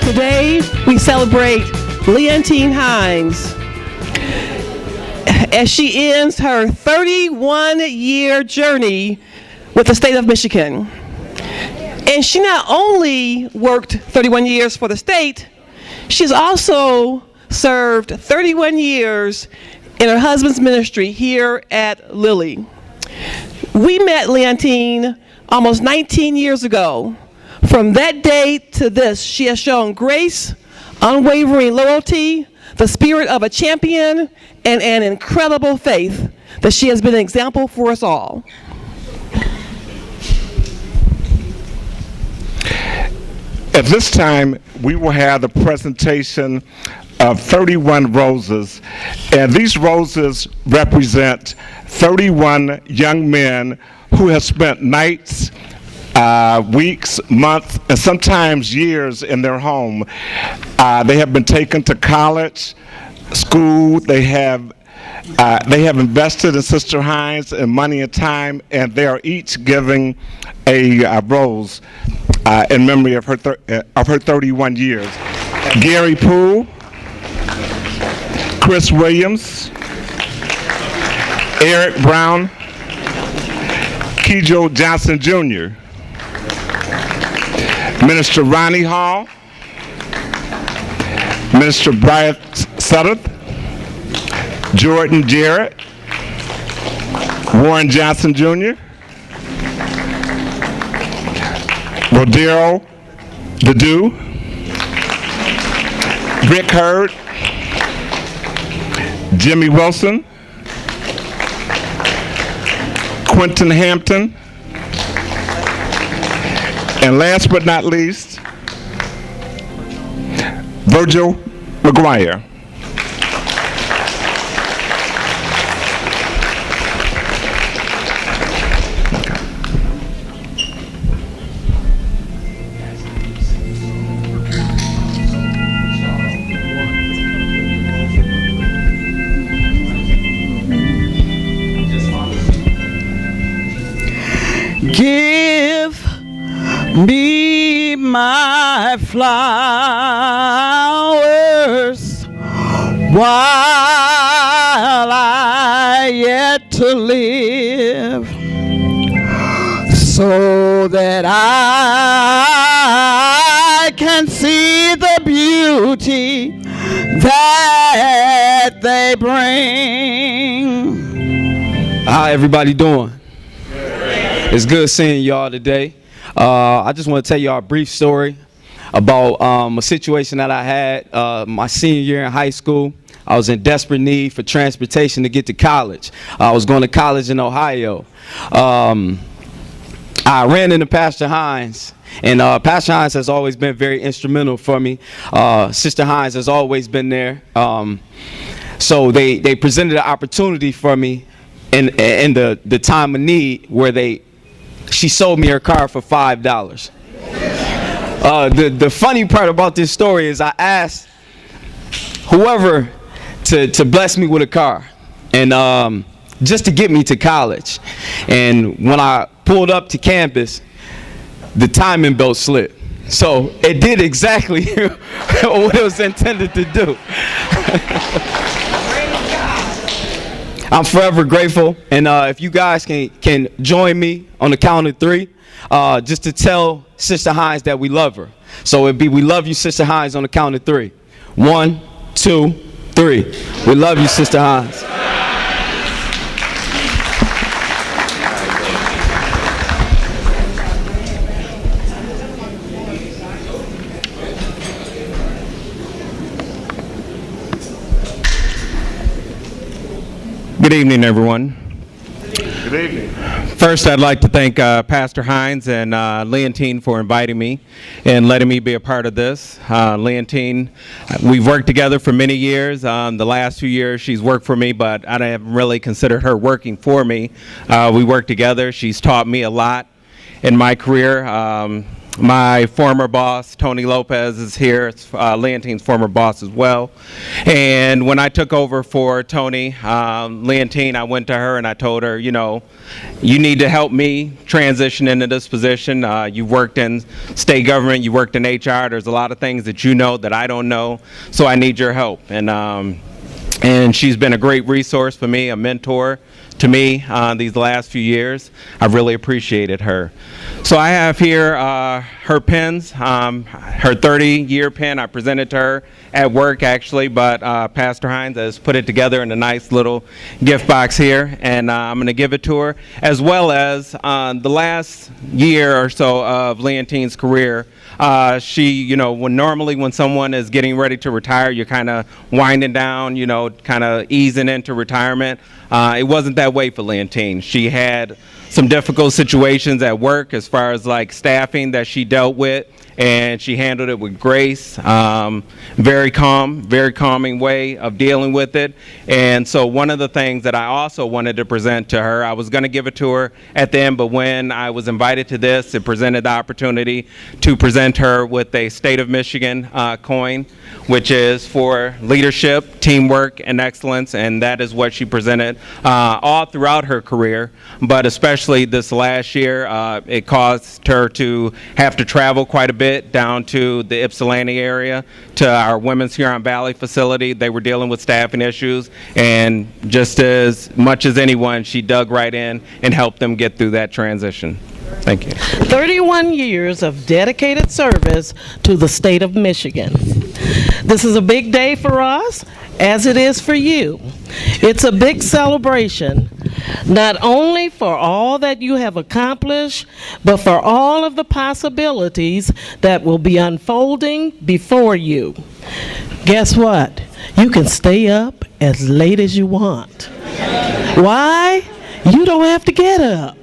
Today, we celebrate Leontyne Hines as she ends her 31-year journey with the state of Michigan. And she not only worked 31 years for the state, she's also served 31 years in her husband's ministry here at Lilly. We met Leontyne almost 19 years ago. From that day to this, she has shown grace, unwavering loyalty, the spirit of a champion, and an incredible faith that she has been an example for us all. At this time, we will have the presentation of 31 roses, and these roses represent 31 young men who have spent nights, weeks, months, and sometimes years in their home. They have been taken to college, school. They have invested in Sister Hines in money and time, and they are each giving a rose in memory of her 31 years. Gary Poole, Chris Williams, Eric Brown, Kejo Johnson Jr., Minister Ronnie Hall, Minister Bryant Sutter, Jordan Jarrett, Warren Johnson Jr., Rodero Dedu, Rick Hurd, Jimmy Wilson, Quentin Hampton, and last but not least, Virgil McGuire. Give me my flowers while I yet to live, so that I can see the beauty that they bring. How everybody doing? It's good seeing y'all today. I just want to tell y'all a brief story about a situation that I had my senior year in high school. I was in desperate need for transportation to get to college. I was going to college in Ohio. I ran into Pastor Hines, and Pastor Hines has always been very instrumental for me. Sister Hines has always been there. So they presented an opportunity for me in the time of need where she sold me her car for $5. The funny part about this story is I asked whoever to bless me with a car, and just to get me to college. And when I pulled up to campus, the timing belt slipped. So it did exactly what it was intended to do. I'm forever grateful. And if you guys can join me on the count of 3, just to tell Sister Hines that we love her. So it'd be, we love you, Sister Hines, on the count of 3. 1, 2, 3. We love you, Sister Hines. Good evening, everyone. Good evening. First, I'd like to thank Pastor Hines and Leontyne for inviting me and letting me be a part of this. Leontyne, we've worked together for many years. The last few years, she's worked for me, but I haven't really considered her working for me. We work together. She's taught me a lot in my career. My former boss, Tony Lopez, is here. It's Leontyne's former boss as well. And when I took over for Tony, Leontyne, I went to her and I told her, you know, you need to help me transition into this position. You've worked in state government, you worked in HR. There's a lot of things that you know that I don't know, so I need your help. And she's been a great resource for me, a mentor to me these last few years. I've really appreciated her. So I have here her pins, her 30-year pin. I presented to her at work, actually, but Pastor Hines has put it together in a nice little gift box here, and I'm going to give it to her, as well as the last year or so of Leontyne's career. She, you know, when someone is getting ready to retire, you're kind of winding down, you know, kind of easing into retirement. It wasn't that way for Leontyne. She had some difficult situations at work as far as like staffing that she dealt with, and she handled it with grace. Very calming way of dealing with it. And so one of the things that I also wanted to present to her, I was going to give it to her at the end, but when I was invited to this, it presented the opportunity to present her with a State of Michigan coin, which is for leadership, teamwork, and excellence, and that is what she presented all throughout her career, but especially this last year. It caused her to have to travel quite a bit down to the Ypsilanti area to our Women's Huron Valley facility. They were dealing with staffing issues, and just as much as anyone, she dug right in and helped them get through that transition. Thank you. 31 years of dedicated service to the state of Michigan. This is a big day for us, as it is for you. It's a big celebration, not only for all that you have accomplished, but for all of the possibilities that will be unfolding before you. Guess what? You can stay up as late as you want. Why? You don't have to get up.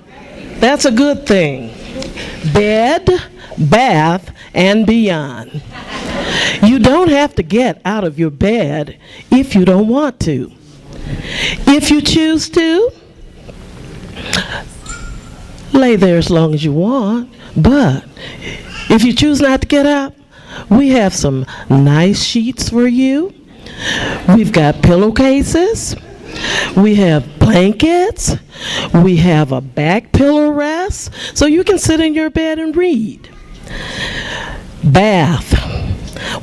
That's a good thing. Bed, bath, and beyond. You don't have to get out of your bed if you don't want to. If you choose to, lay there as long as you want. But if you choose not to get up, we have some nice sheets for you. We've got pillowcases. We have blankets. We have a back pillow rest, so you can sit in your bed and read. Bath.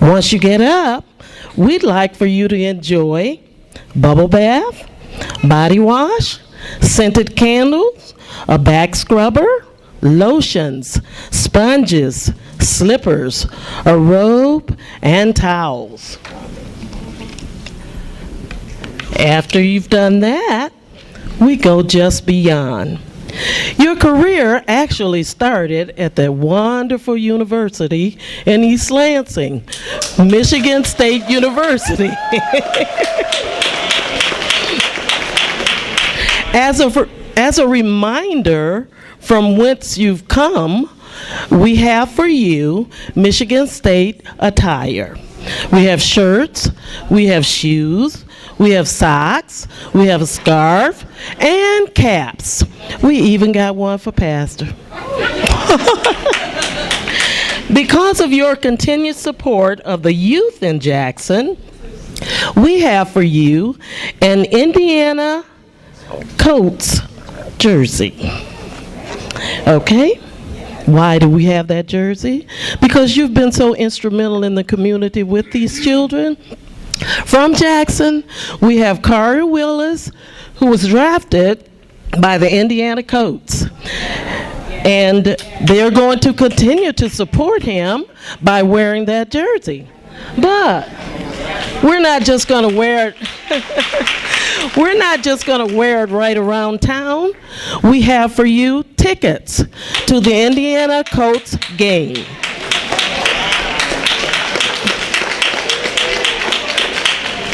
Once you get up, we'd like for you to enjoy bubble bath, body wash, scented candles, a back scrubber, lotions, sponges, slippers, a robe, and towels. After you've done that, we go just beyond. Your career actually started at the wonderful university in East Lansing, Michigan State University. As a reminder from whence you've come, we have for you Michigan State attire. We have shirts, we have shoes, we have socks, we have a scarf, and caps. We even got one for Pastor. Because of your continued support of the youth in Jackson, we have for you an Indiana Colts jersey. Okay? Why do we have that jersey? Because you've been so instrumental in the community with these children. From Jackson, we have Kari Willis, who was drafted by the Indiana Colts. And they're going to continue to support him by wearing that jersey. But we're not just going to wear it. We're not just going to wear it right around town. We have for you tickets to the Indiana Colts game.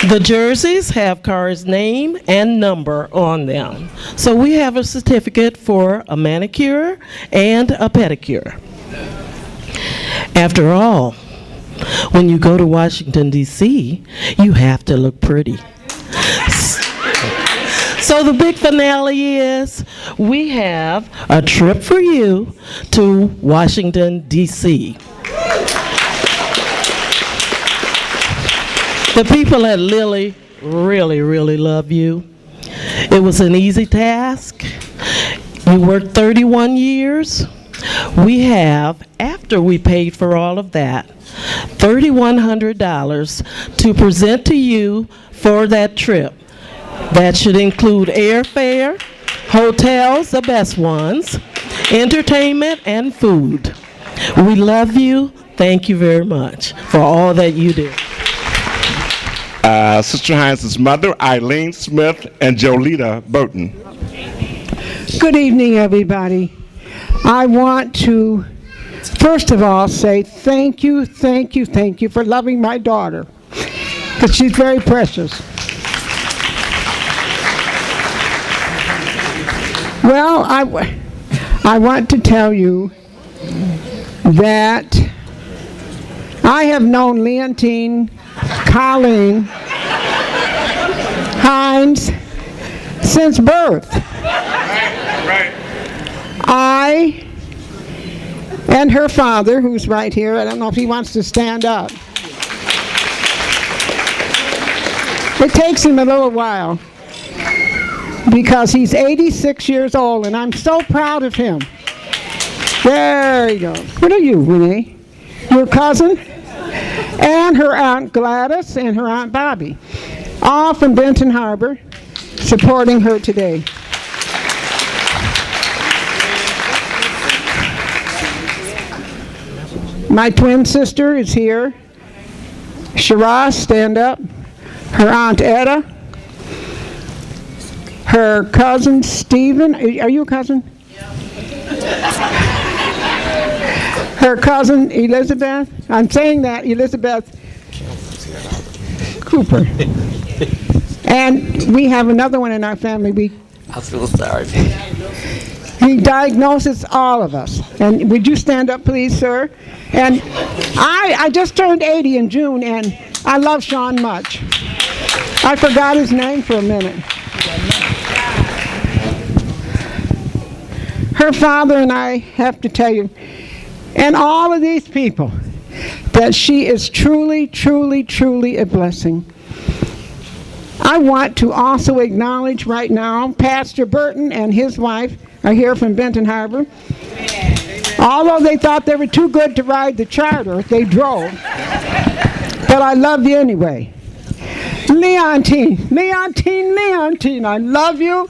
The jerseys have Carr's name and number on them. So we have a certificate for a manicure and a pedicure. After all, when you go to Washington, D.C., you have to look pretty. So the big finale is we have a trip for you to Washington, D.C. The people at Lilly really, really love you. It was an easy task. You worked 31 years. We have, after we paid for all of that, $3,100 to present to you for that trip. That should include airfare, hotels, the best ones, entertainment, and food. We love you. Thank you very much for all that you do. Sister Hines' mother, Eileen Smith, and Jolita Burton. Good evening, everybody. I want to, first of all, say thank you for loving my daughter, because she's very precious. Well, I want to tell you that I have known Leontyne, Colleen, Hines since birth. Right. I and her father, who's right here, I don't know if he wants to stand up. It takes him a little while because he's 86 years old, and I'm so proud of him. There you go. What are you, Renee? Your cousin? And her Aunt Gladys and her Aunt Bobby, all from Benton Harbor, supporting her today. My twin sister is here. Shiraz, stand up. Her Aunt Etta. Her cousin Stephen. Are you a cousin? Her cousin Elizabeth. I'm saying that, Elizabeth Cooper. And we have another one in our family. I'm so sorry. He diagnoses all of us. And would you stand up, please, sir? And I just turned 80 in June, and I love Sean much. I forgot his name for a minute. Her father and I have to tell you, and all of these people, that she is truly, truly, truly a blessing. I want to also acknowledge right now Pastor Burton and his wife are here from Benton Harbor. Although they thought they were too good to ride the charter, they drove. But I love you anyway. Leontyne, I love you.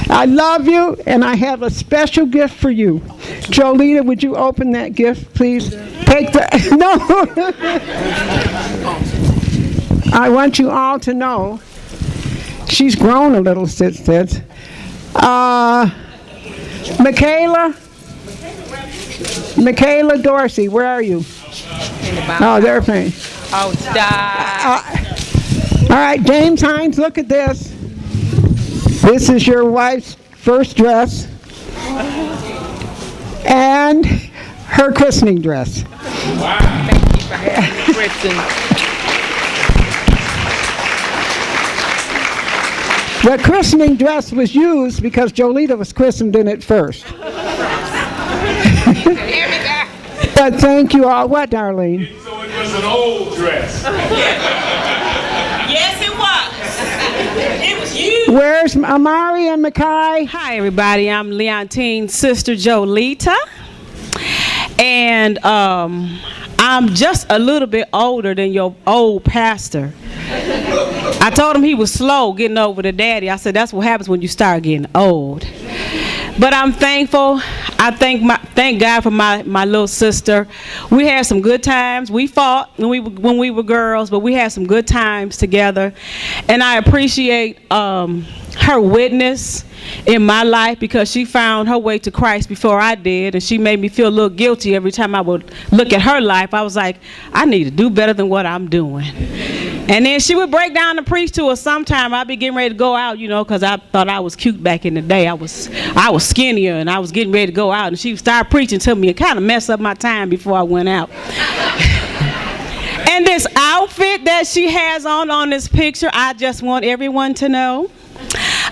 I love you, and I have a special gift for you. Jolita, would you open that gift, please? Take the, no. I want you all to know, she's grown a little since this. Michaela Dorsey, where are you? Oh, they're playing. Oh, stop. All right, James Hines, look at this. This is your wife's first dress and her christening dress. Wow. Thank you for having me christened. The christening dress was used because Jolita was christened in it first. But thank you all. What, Darlene? So it was an old dress. Yes, it was. It was you. Where's Amari and Makai? Hi, everybody. I'm Leontyne's sister, Jolita. And I'm just a little bit older than your old pastor. I told him he was slow getting over the daddy. I said, that's what happens when you start getting old. But I'm thankful. I thank God for my little sister. We had some good times. We fought when we were girls, but we had some good times together. And I appreciate her witness in my life, because she found her way to Christ before I did, and she made me feel a little guilty every time I would look at her life. I was like, I need to do better than what I'm doing. And then she would break down and preach to us sometime. I'd be getting ready to go out, because I thought I was cute back in the day. I was skinnier, and I was getting ready to go out, and she would start preaching to me and kind of mess up my time before I went out. And this outfit that she has on this picture, I just want everyone to know,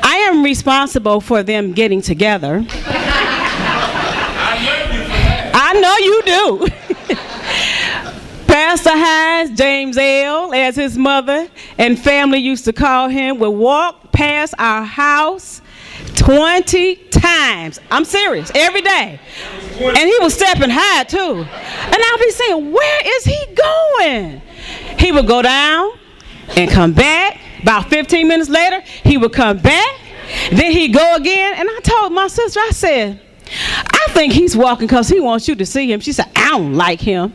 I am responsible for them getting together. I know you do. Pastor Hines, James L., as his mother and family used to call him, would walk past our house 20 times. I'm serious, every day. And he was stepping high too. And I'll be saying, where is he going? He would go down and come back. About 15 minutes later, he would come back. Then he'd go again. And I told my sister, I said, I think he's walking because he wants you to see him. She said, I don't like him.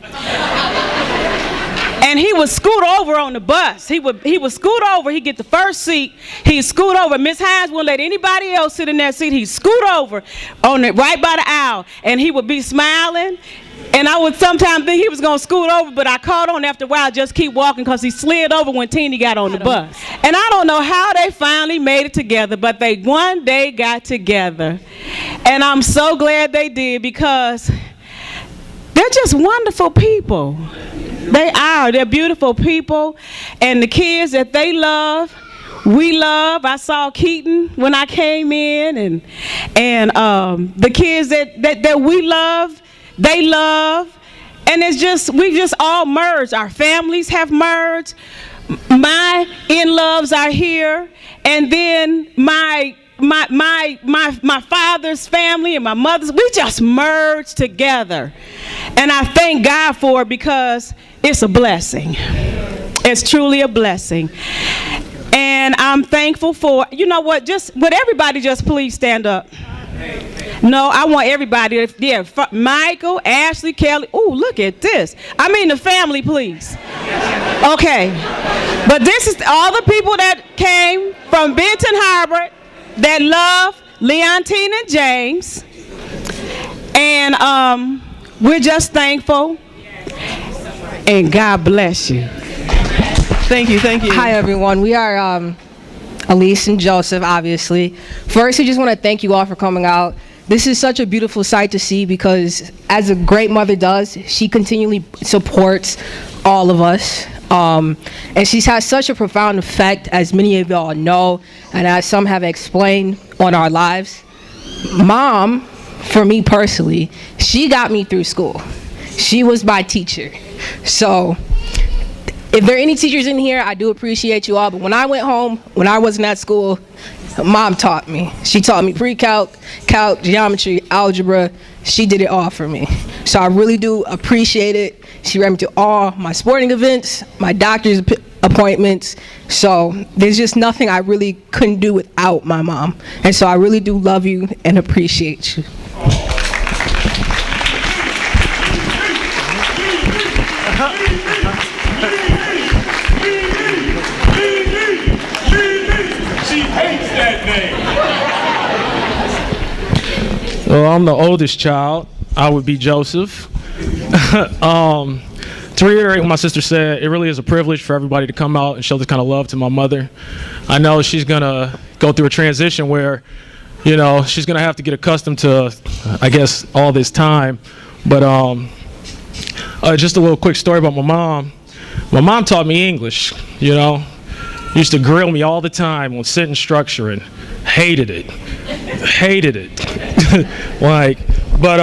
And he would scoot over on the bus. He would scoot over. He'd get the first seat. He'd scoot over. Miss Hines wouldn't let anybody else sit in that seat. He'd scoot over on it right by the aisle. And he would be smiling. And I would sometimes think he was going to scoot over, but I caught on after a while, just keep walking, because he slid over when Teeny got on the bus. And I don't know how they finally made it together, but they one day got together. And I'm so glad they did, because they're just wonderful people. They are. They're beautiful people. And the kids that they love, we love. I saw Keaton when I came in, and the kids that we love, they love. And it's just, we just all merged. Our families have merged. My in-loves are here. And then my father's family and my mother's, we just merged together. And I thank God for it, because it's a blessing. It's truly a blessing. And I'm thankful for, you know what, would everybody just please stand up? No, I want everybody. Yeah, Michael, Ashley, Kelly. Ooh, look at this. I mean the family, please. Okay. But this is all the people that came from Benton Harbor that love Leontyne and James. And we're just thankful. And God bless you. Thank you. Hi, everyone. We are Elise and Joseph, obviously. First, I just want to thank you all for coming out. This is such a beautiful sight to see, because as a great mother does, she continually supports all of us. And she's had such a profound effect, as many of y'all know, and as some have explained, on our lives. Mom, for me personally, she got me through school. She was my teacher. So if there are any teachers in here, I do appreciate you all. But when I went home, when I wasn't at school, Mom taught me. She taught me pre-calc, calc, geometry, algebra. She did it all for me. So I really do appreciate it. She ran me to all my sporting events, my doctor's appointments. So there's just nothing I really couldn't do without my mom. And so I really do love you and appreciate you. Well, I'm the oldest child. I would be Joseph. To reiterate what my sister said, it really is a privilege for everybody to come out and show this kind of love to my mother. I know she's going to go through a transition where, she's going to have to get accustomed to, I guess, all this time. But just a little quick story about my mom. My mom taught me English, Used to grill me all the time on sentence structure, and hated it. But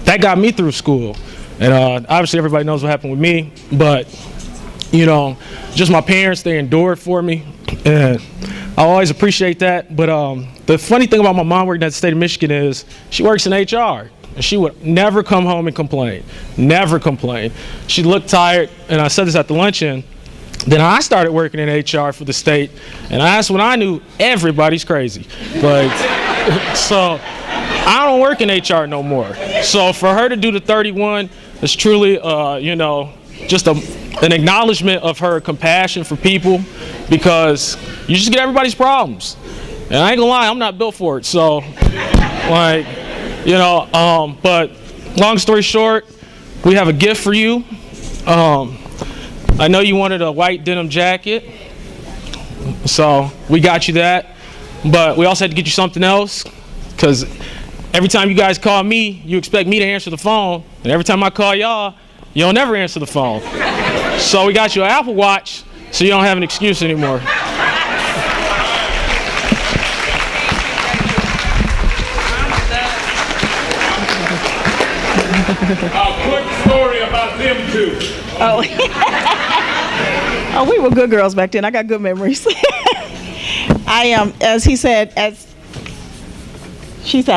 that got me through school. And obviously everybody knows what happened with me, but just my parents, they endured for me, and I always appreciate that. But the funny thing about my mom working at the state of Michigan is she works in HR, and she would never come home and complain. Never complain. She looked tired, and I said this at the luncheon. Then I started working in HR for the state, and that's when I knew everybody's crazy. Like, so I don't work in HR no more. So for her to do the 31 is truly, just an acknowledgement of her compassion for people, because you just get everybody's problems. And I ain't gonna lie, I'm not built for it. So, but long story short, we have a gift for you. I know you wanted a white denim jacket, so we got you that. But we also had to get you something else, because every time you guys call me, you expect me to answer the phone, and every time I call y'all, you don't never answer the phone. So we got you an Apple Watch, so you don't have an excuse anymore. A quick story about them two. Oh. Oh, we were good girls back then. I got good memories. As she said, I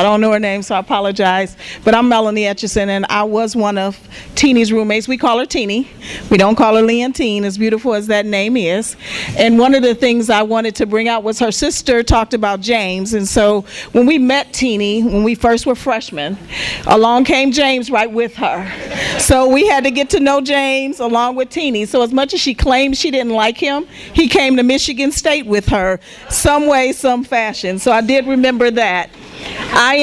don't know her name, so I apologize. But I'm Melanie Etchison, and I was one of Teeny's roommates. We call her Teeny. We don't call her Leontyne, as beautiful as that name is. And one of the things I wanted to bring out was her sister talked about James. And so when we met Teeny, when we first were freshmen, along came James right with her. So we had to get to know James along with Teeny. So as much as she claimed she didn't like him, he came to Michigan State with her, some way, some fashion. So I did remember that. I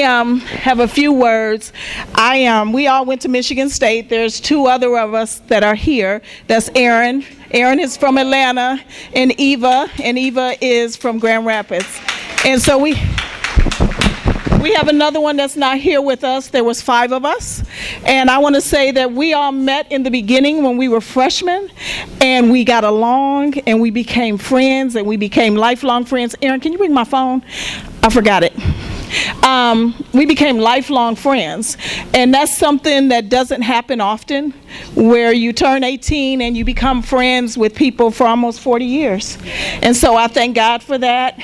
have a few words. We all went to Michigan State. There's two other of us that are here. That's Aaron. Aaron is from Atlanta, and Eva is from Grand Rapids. And so we have another one that's not here with us. There was 5 of us. And I want to say that we all met in the beginning when we were freshmen, and we got along, and we became friends, and we became lifelong friends. Aaron, can you bring my phone? I forgot it. We became lifelong friends, and that's something that doesn't happen often, where you turn 18 and you become friends with people for almost 40 years. And so I thank God for that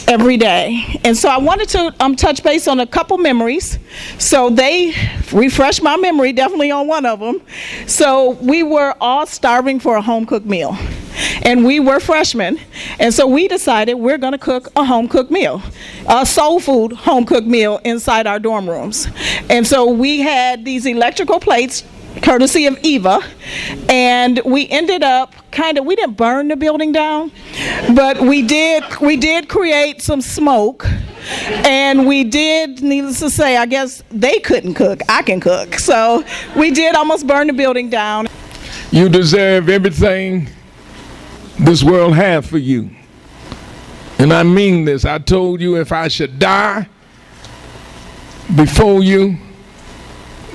every day. And so I wanted to touch base on a couple memories. So they refreshed my memory definitely on one of them. So we were all starving for a home-cooked meal. And we were freshmen, and so we decided we're going to cook a home-cooked meal, a soul food home-cooked meal inside our dorm rooms. And so we had these electrical plates, courtesy of Eva, and we ended up we didn't burn the building down, but we did create some smoke, and we did, needless to say, I guess they couldn't cook, I can cook. So we did almost burn the building down. You deserve everything this world has for you. And I mean this. I told you if I should die before you,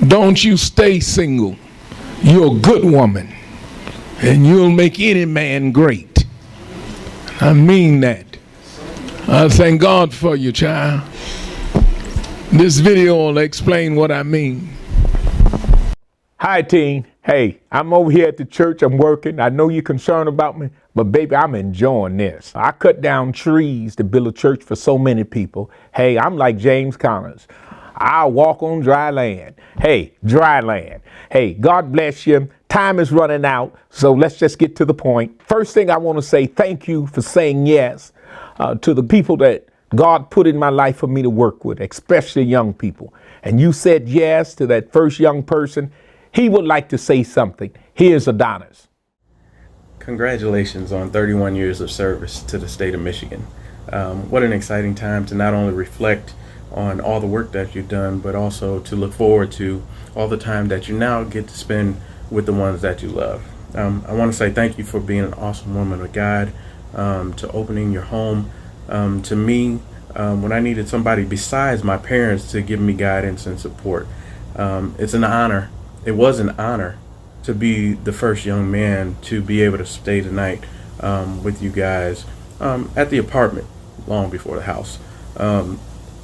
don't you stay single. You're a good woman, and you'll make any man great. I mean that. I thank God for you, child. This video will explain what I mean. Hi, teen. Hey, I'm over here at the church. I'm working. I know you're concerned about me, but baby, I'm enjoying this. I cut down trees to build a church for so many people. Hey, I'm like James Connors. I walk on dry land. Hey, dry land. Hey, God bless you. Time is running out, so let's just get to the point. First thing I want to say, thank you for saying yes to the people that God put in my life for me to work with, especially young people. And you said yes to that first young person. He would like to say something. Here's Adonis. Congratulations on 31 years of service to the state of Michigan. What an exciting time to not only reflect on all the work that you've done, but also to look forward to all the time that you now get to spend with the ones that you love. I want to say thank you for being an awesome woman of God, to opening your home to me when I needed somebody besides my parents to give me guidance and support. It's an honor. It was an honor to be the first young man to be able to stay the night with you guys at the apartment long before the house.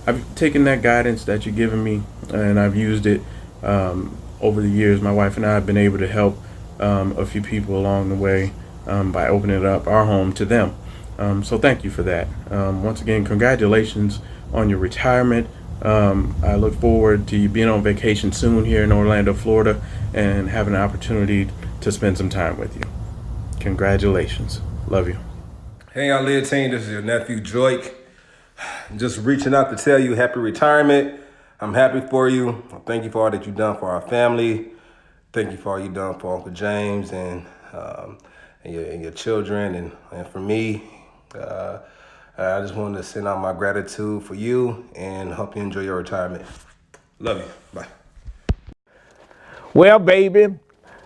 I've taken that guidance that you've given me, and I've used it over the years. My wife and I have been able to help a few people along the way by opening up our home to them. So thank you for that. Once again, congratulations on your retirement. I look forward to you being on vacation soon here in Orlando, Florida, and having an opportunity to spend some time with you. Congratulations. Love you. Hey, y'all, Leontyne. This is your nephew, Joik. Just reaching out to tell you happy retirement. I'm happy for you. Thank you for all that you've done for our family. Thank you for all you've done for Uncle James and your children and for me. I just wanted to send out my gratitude for you and hope you enjoy your retirement. Love you. Bye. Well, baby,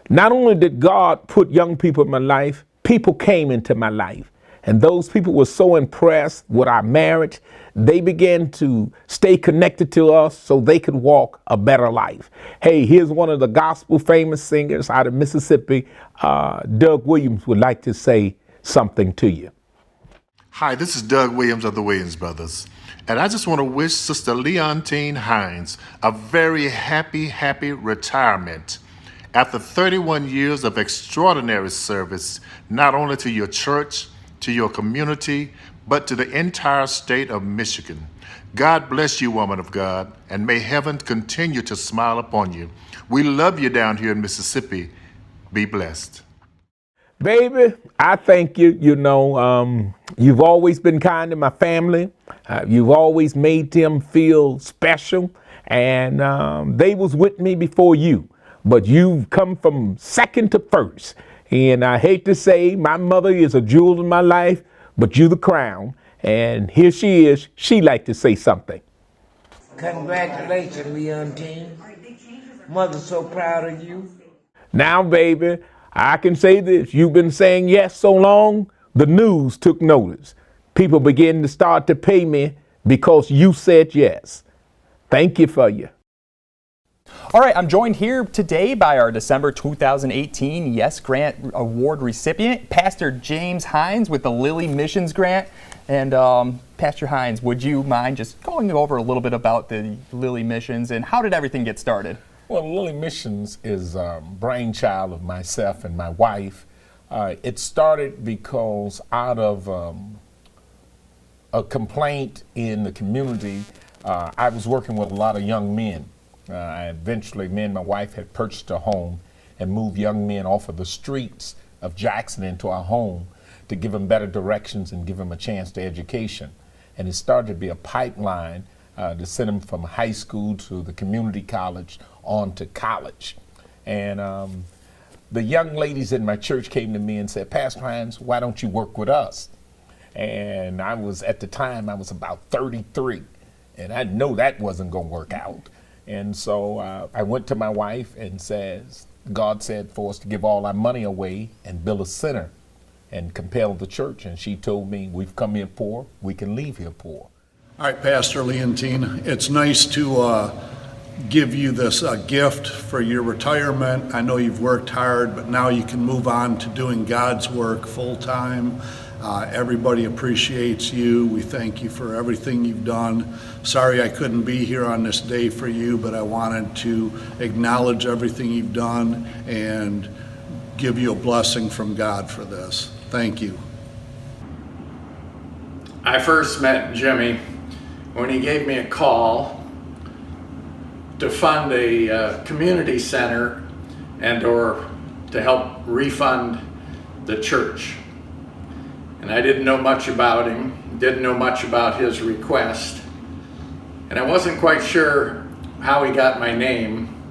not only did God put young people in my life, people came into my life. And those people were so impressed with our marriage, they began to stay connected to us so they could walk a better life. Hey, here's one of the gospel famous singers out of Mississippi. Doug Williams would like to say something to you. Hi, this is Doug Williams of the Williams Brothers. And I just want to wish Sister Leontyne Hines a very happy retirement. After 31 years of extraordinary service, not only to your church, to your community, but to the entire state of Michigan. God bless you, woman of God, and may heaven continue to smile upon you. We love you down here in Mississippi. Be blessed. Baby, I thank you. You've always been kind to my family. You've always made them feel special, and they was with me before you. But you've come from second to first. And I hate to say my mother is a jewel in my life, but you the crown. And here she is. She'd like to say something. Congratulations, Leontyne. Mother's so proud of you. Now, baby, I can say this. You've been saying yes so long, the news took notice. People began to start to pay me because you said yes. Thank you for you. All right, I'm joined here today by our December 2018 Yes Grant Award recipient, Pastor James Hines with the Lily Missions Grant. And Pastor Hines, would you mind just going over a little bit about the Lily Missions and how did everything get started? Well, Lily Missions is a brainchild of myself and my wife. It started because out of a complaint in the community, I was working with a lot of young men. Eventually, me and my wife had purchased a home and moved young men off of the streets of Jackson into our home to give them better directions and give them a chance to education. And it started to be a pipeline to send them from high school to the community college on to college. And the young ladies in my church came to me and said, Pastor Hines, why don't you work with us? And at the time, I was about 33, and I know that wasn't going to work out. And so I went to my wife and God said for us to give all our money away and build a center and compel the church. And she told me, we've come here poor, we can leave here poor. All right, Pastor Leontyne, it's nice to give you this gift for your retirement. I know you've worked hard, but now you can move on to doing God's work full time. Everybody appreciates you. We thank you for everything you've done. Sorry I couldn't be here on this day for you, but I wanted to acknowledge everything you've done and give you a blessing from God for this. Thank you. I first met Jimmy when he gave me a call to fund a community center or to help refund the church. And I didn't know much about him, didn't know much about his request. And I wasn't quite sure how he got my name,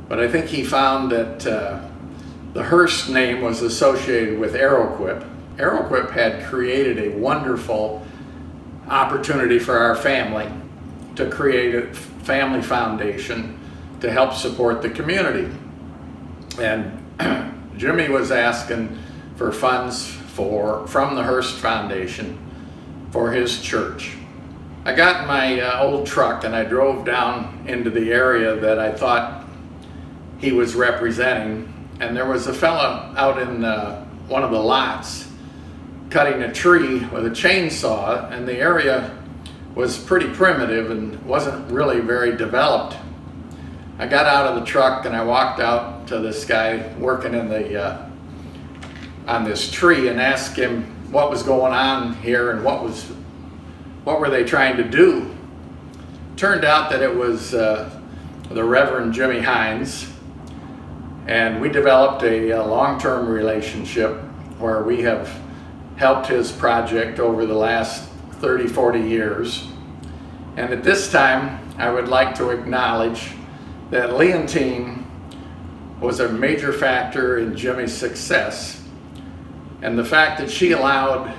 but I think he found that the Hearst name was associated with Aeroquip. Aeroquip had created a wonderful opportunity for our family to create a family foundation to help support the community. And Jimmy was asking for funds from the Hearst Foundation for his church. I got in my old truck and I drove down into the area that I thought he was representing, and there was a fella out in one of the lots cutting a tree with a chainsaw, and the area was pretty primitive and wasn't really very developed. I got out of the truck and I walked out to this guy working in on this tree and asked him what was going on here and what were they trying to do. Turned out that it was the Reverend Jimmy Hines, and we developed a long-term relationship where we have helped his project over the last 30, 40 years. And at this time, I would like to acknowledge that Leontyne was a major factor in Jimmy's success. And the fact that she allowed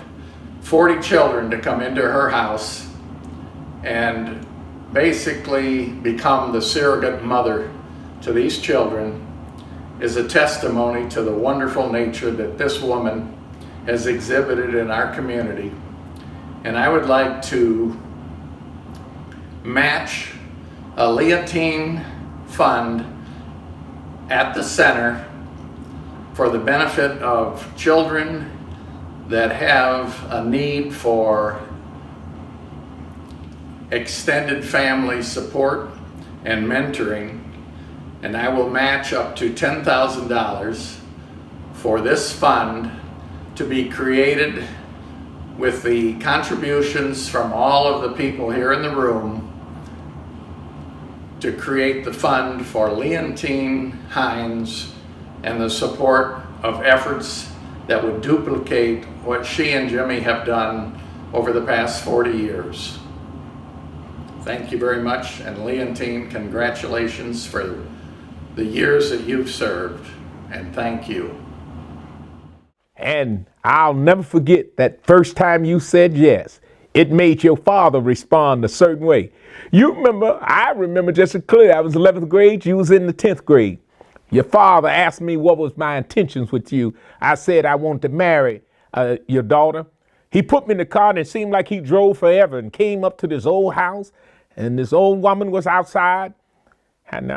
40 children to come into her house and basically become the surrogate mother to these children is a testimony to the wonderful nature that this woman has exhibited in our community. And I would like to match a Leontyne fund at the center for the benefit of children that have a need for extended family support and mentoring. And I will match up to $10,000 for this fund to be created with the contributions from all of the people here in the room to create the fund for Leontyne Hines and the support of efforts that would duplicate what she and Jimmy have done over the past 40 years. Thank you very much, and Leontyne, congratulations for the years that you've served, and thank you. And I'll never forget that first time you said yes. It made your father respond a certain way. I remember just as clear. I was 11th grade, you was in the 10th grade. Your father asked me what was my intentions with you. I said I wanted to marry your daughter. He put me in the car and it seemed like he drove forever and came up to this old house, and this old woman was outside. And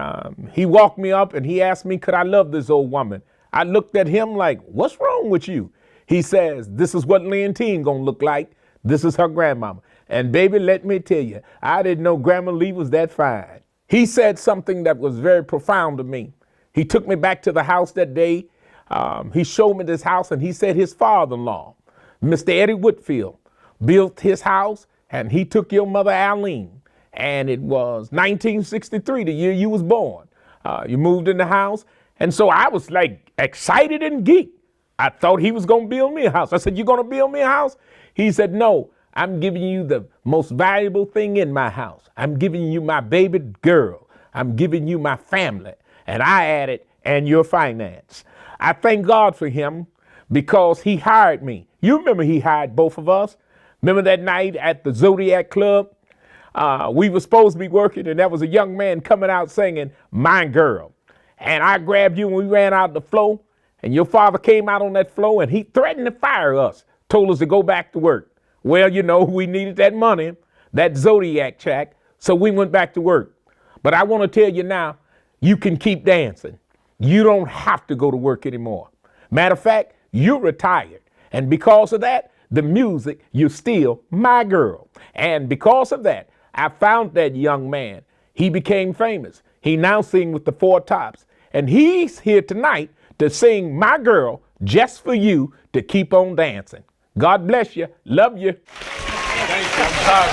he walked me up and he asked me, could I love this old woman? I looked at him like, what's wrong with you? He says, this is what Leontyne gonna look like. This is her grandmama. And baby, let me tell you, I didn't know Grandma Lee was that fine. He said something that was very profound to me. He took me back to the house that day. He showed me this house, and he said his father-in-law, Mr. Eddie Whitfield, built his house, and he took your mother, Arlene. And it was 1963, the year you was born. You moved in the house. And so I was like excited and geeked. I thought he was gonna build me a house. I said, you gonna build me a house? He said, no, I'm giving you the most valuable thing in my house. I'm giving you my baby girl. I'm giving you my family. And I added, and your finance. I thank God for him because he hired me. You remember he hired both of us? Remember that night at the Zodiac Club? We were supposed to be working, and there was a young man coming out singing, My Girl. And I grabbed you and we ran out the floor, and your father came out on that floor and he threatened to fire us, told us to go back to work. Well, you know, we needed that money, that Zodiac check, so we went back to work. But I want to tell you now, you can keep dancing. You don't have to go to work anymore. Matter of fact, you're retired. And because of that, the music, you're still my girl. And because of that, I found that young man. He became famous. He now sings with the Four Tops. And he's here tonight to sing My Girl just for you to keep on dancing. God bless you. Love you. Thank you. I'm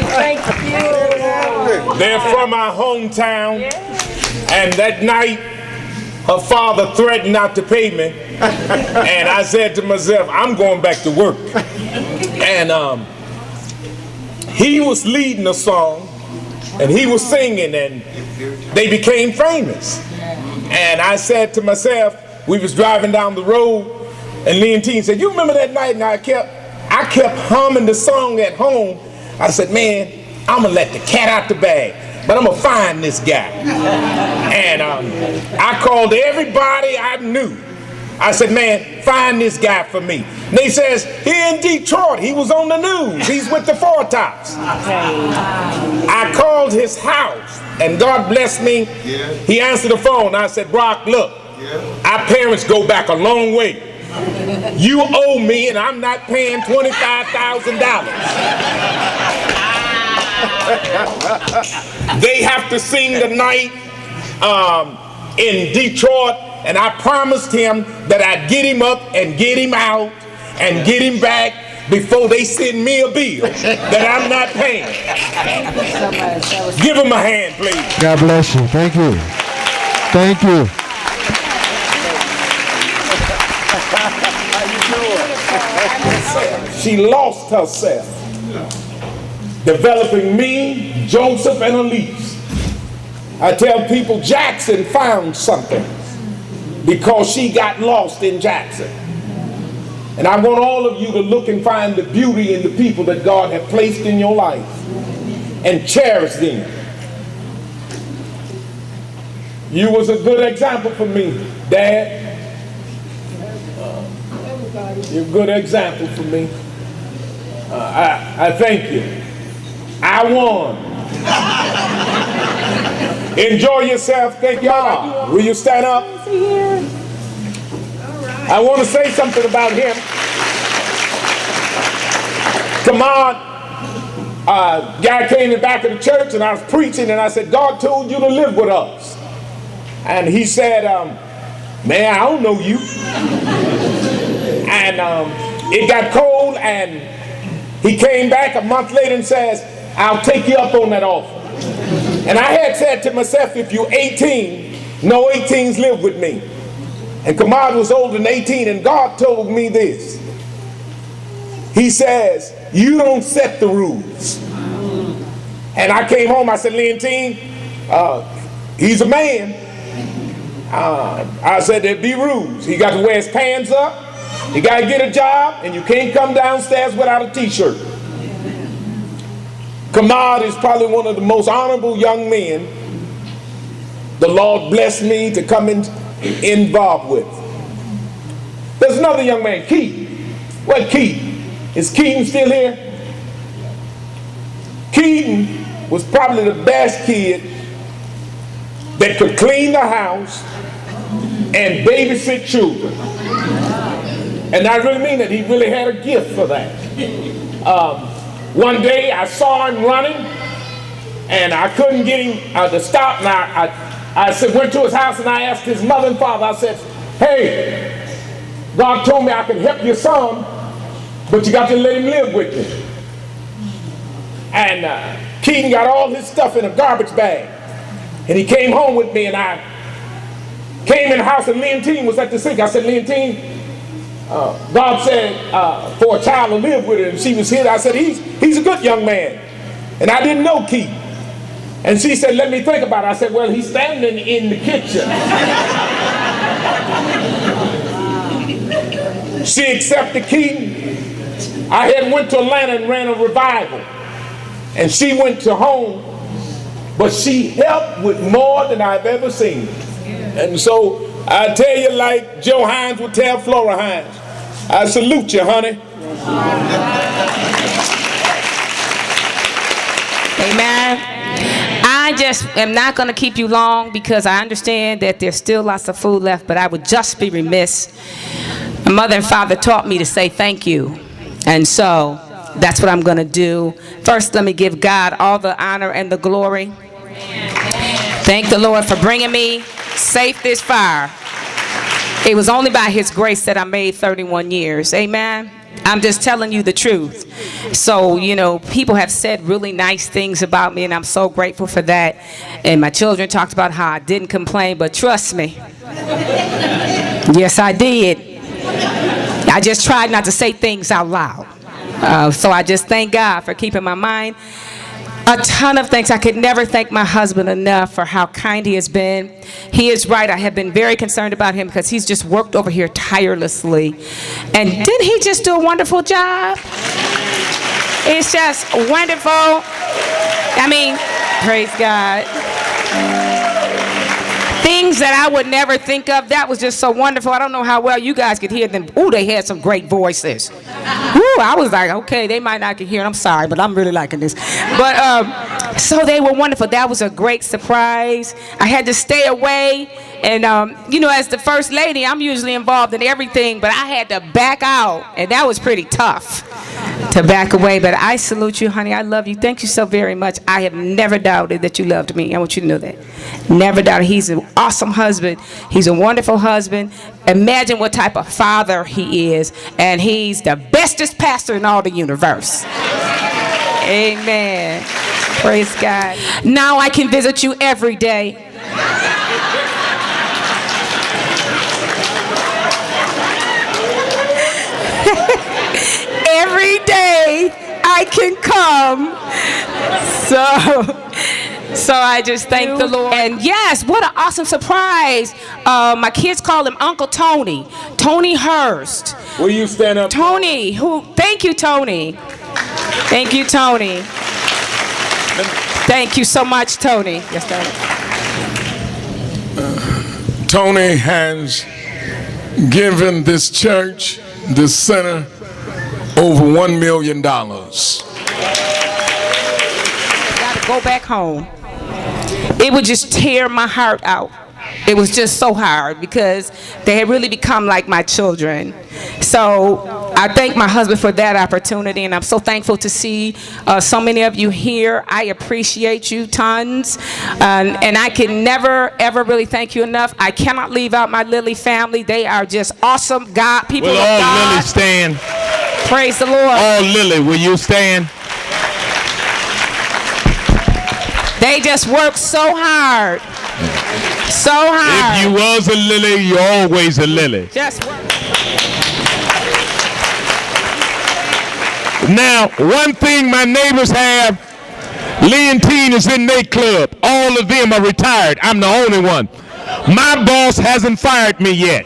Thank you. They're from our hometown, and that night, her father threatened not to pay me, and I said to myself, I'm going back to work. And he was leading a song, and he was singing, and they became famous. And I said to myself, we was driving down the road, and Leontyne said, you remember that night? And I kept humming the song at home. I said, man, I'm gonna let the cat out the bag, but I'm gonna find this guy. And I called everybody I knew. I said, man, find this guy for me. And they says, here in Detroit, he was on the news. He's with the Four Tops. I called his house, and God bless me. He answered the phone. I said, Brock, look, our parents go back a long way. You owe me, and I'm not paying $25,000. They have to sing tonight in Detroit, and I promised him that I'd get him up and get him out and get him back before they send me a bill that I'm not paying. Give him a hand, please. God bless you. Thank you. Thank you. She lost herself, developing me, Joseph, and Elise. I tell people Jackson found something because she got lost in Jackson. And I want all of you to look and find the beauty in the people that God has placed in your life and cherish them. You was a good example for me, Dad. You're a good example for me. I thank you. I won. Enjoy yourself. Thank God. Will you stand up? I want to say something about him. Come on. Guy came in the back of the church and I was preaching and I said, God told you to live with us. And he said, man, I don't know you. And it got cold and he came back a month later and says, I'll take you up on that offer. And I had said to myself, if you're 18, no 18s live with me. And Kamad was older than 18 and God told me this. He says, you don't set the rules. And I came home, I said, Leontyne, he's a man. I said, there'd be rules. He got to wear his pants up. You got to get a job, and you can't come downstairs without a t-shirt. Kamad is probably one of the most honorable young men the Lord blessed me to come involved with. There's another young man, Keaton. What Keaton? Is Keaton still here? Keaton was probably the best kid that could clean the house and babysit children. And I really mean that. He really had a gift for that. One day I saw him running and I couldn't get him to stop. And I went to his house and I asked his mother and father, I said, hey, God told me I could help your son, but you got to let him live with me. And Keaton got all his stuff in a garbage bag. And he came home with me and I came in the house and Leontyne was at the sink. I said, Leontyne, God said for a child to live with her, and she was here. I said, he's a good young man. And I didn't know Keaton. And she said, let me think about it. I said, well, he's standing in the kitchen. She accepted Keaton. I had went to Atlanta and ran a revival. And she went to home, but she helped with more than I've ever seen. And so I tell you, like Joe Hines would tell Flora Hines, I salute you, honey. Amen. I just am not going to keep you long because I understand that there's still lots of food left, but I would just be remiss. My mother and father taught me to say thank you. And so that's what I'm going to do. First, let me give God all the honor and the glory. Thank the Lord for bringing me safe this far. It was only by His grace that I made 31 years. Amen. I'm just telling you the truth. So, you know, people have said really nice things about me, and I'm so grateful for that. And my children talked about how I didn't complain, but trust me. Yes, I did. I just tried not to say things out loud. So I just thank God for keeping my mind. A ton of thanks. I could never thank my husband enough for how kind he has been. He is right. I have been very concerned about him because he's just worked over here tirelessly. And didn't he just do a wonderful job? It's just wonderful. I mean, praise God. Things that I would never think of. That was just so wonderful. I don't know how well you guys could hear them. Ooh, they had some great voices. Ooh, I was like, okay, they might not can hear it. I'm sorry, but I'm really liking this. But so they were wonderful. That was a great surprise. I had to stay away. And, you know, as the first lady, I'm usually involved in everything, but I had to back out. And that was pretty tough to back away. But I salute you, honey. I love you. Thank you so very much. I have never doubted that you loved me. I want you to know that. Never doubted. He's an awesome husband. He's a wonderful husband. Imagine what type of father he is. And he's the bestest pastor in all the universe. Amen. Praise God. Now I can visit you every day. Every day I can come. So I just thank the Lord. And yes, what an awesome surprise. My kids call him Uncle Tony. Tony Hurst. Will you stand up? Tony, thank you, Tony. Thank you, Tony. Thank you so much, Tony. Yes, sir. Tony has given this church, this center, over $1 million. Gotta go back home. It would just tear my heart out. It was just so hard because they had really become like my children. So I thank my husband for that opportunity, and I'm so thankful to see so many of you here. I appreciate you tons, and I can never, ever really thank you enough. I cannot leave out my Lily family. They are just awesome God, people of Will all God. Lily stand? Praise the Lord. All Lily, will you stand? They just work so hard. So hard. If you was a lily, you're always a lily. Just work. Now, one thing my neighbors have, Leontyne is in their club. All of them are retired. I'm the only one. My boss hasn't fired me yet.